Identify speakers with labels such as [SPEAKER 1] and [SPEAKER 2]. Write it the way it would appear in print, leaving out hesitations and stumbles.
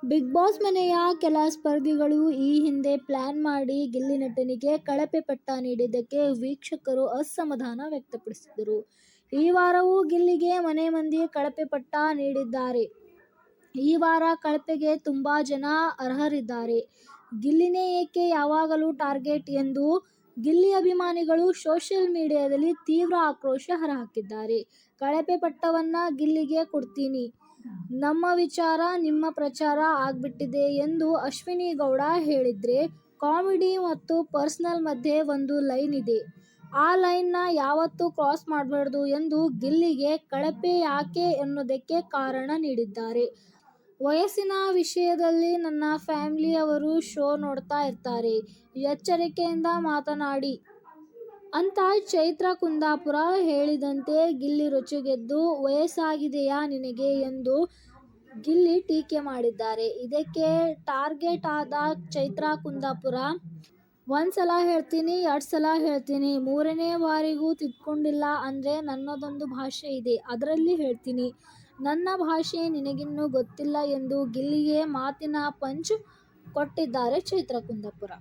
[SPEAKER 1] Big boss ಮನೆಯ ಕೆಲ ಸ್ಪರ್ಧಿಗಳು ಈ ಹಿಂದೆ ಪ್ಲಾನ್ ಮಾಡಿ ಗಿಲ್ಲಿ ನಟನಿಗೆ ಕಳಪೆ ಪಟ್ಟ ನೀಡಿದ್ದಕ್ಕೆ ವೀಕ್ಷಕರು ಅಸಮಾಧಾನ ವ್ಯಕ್ತಪಡಿಸಿದ್ದರು. ಈ ವಾರವೂ ಗಿಲ್ಲಿಗೆ ಮನೆ ಮಂದಿ ಕಳಪೆ ಪಟ್ಟ ನೀಡಿದ್ದಾರೆ. ಈ ವಾರ ಕಳಪೆಗೆ ತುಂಬಾ ಜನ ಅರ್ಹರಿದ್ದಾರೆ. ಗಿಲ್ಲಿನೇ ಏಕೆ ಯಾವಾಗಲೂ ಟಾರ್ಗೆಟ್ ಎಂದು ಗಿಲ್ಲಿ ಅಭಿಮಾನಿಗಳು ಸೋಷಿಯಲ್ ಮೀಡಿಯಾದಲ್ಲಿ ತೀವ್ರ ಆಕ್ರೋಶ ಹೊರಹಾಕಿದ್ದಾರೆ. ಕಳಪೆ ಪಟ್ಟವನ್ನ ಗಿಲ್ಲಿಗೆ ಕೊಡ್ತೀನಿ, ನಮ್ಮ ವಿಚಾರ ನಿಮ್ಮ ಪ್ರಚಾರ ಆಗ್ಬಿಟ್ಟಿದೆ ಎಂದು ಅಶ್ವಿನಿ ಗೌಡ ಹೇಳಿದ್ರೆ, ಕಾಮಿಡಿ ಮತ್ತು ಪರ್ಸನಲ್ ಮಧ್ಯೆ ಒಂದು ಲೈನ್ ಇದೆ, ಆ ಲೈನ್ ನ ಯಾವತ್ತೂ ಕ್ರಾಸ್ ಮಾಡಬಾರ್ದು ಎಂದು ಗಿಲ್ಲಿಗೆ ಕಳಪೆ ಯಾಕೆ ಅನ್ನೋದಕ್ಕೆ ಕಾರಣ ನೀಡಿದ್ದಾರೆ. ವಯಸ್ಸಿನ ವಿಷಯದಲ್ಲಿ ನನ್ನ ಫ್ಯಾಮಿಲಿ ಅವರು ಶೋ ನೋಡ್ತಾ ಇರ್ತಾರೆ, ಎಚ್ಚರಿಕೆಯಿಂದ ಮಾತನಾಡಿ ಅಂತ ಚೈತ್ರಾ ಕುಂದಾಪುರ ಹೇಳಿದಂತೆ ಗಿಲ್ಲಿ ರೊಚ್ಚಿಗೆದ್ದು, ವಯಸ್ಸಾಗಿದೆಯಾ ನಿನಗೆ ಎಂದು ಗಿಲ್ಲಿ ಟೀಕೆ ಮಾಡಿದ್ದಾರೆ. ಇದಕ್ಕೆ ಟಾರ್ಗೆಟ್ ಆದ ಚೈತ್ರಾ ಕುಂದಾಪುರ, ಒಂದ್ಸಲ ಹೇಳ್ತೀನಿ, 2 ಸಲ ಹೇಳ್ತೀನಿ, 3ನೇ ಬಾರಿಗೂ ತಿದ್ಕೊಂಡಿಲ್ಲ ಅಂದ್ರೆ ನನ್ನದೊಂದು ಭಾಷೆ ಇದೆ, ಅದರಲ್ಲಿ ಹೇಳ್ತೀನಿ, ನನ್ನ ಭಾಷೆ ನಿನಗಿನ್ನೂ ಗೊತ್ತಿಲ್ಲ ಎಂದು ಗಿಲ್ಲಿಗೆ ಮಾತಿನ ಪಂಚ್ ಕೊಟ್ಟಿದ್ದಾರೆ ಚೈತ್ರಾ ಕುಂದಾಪುರ.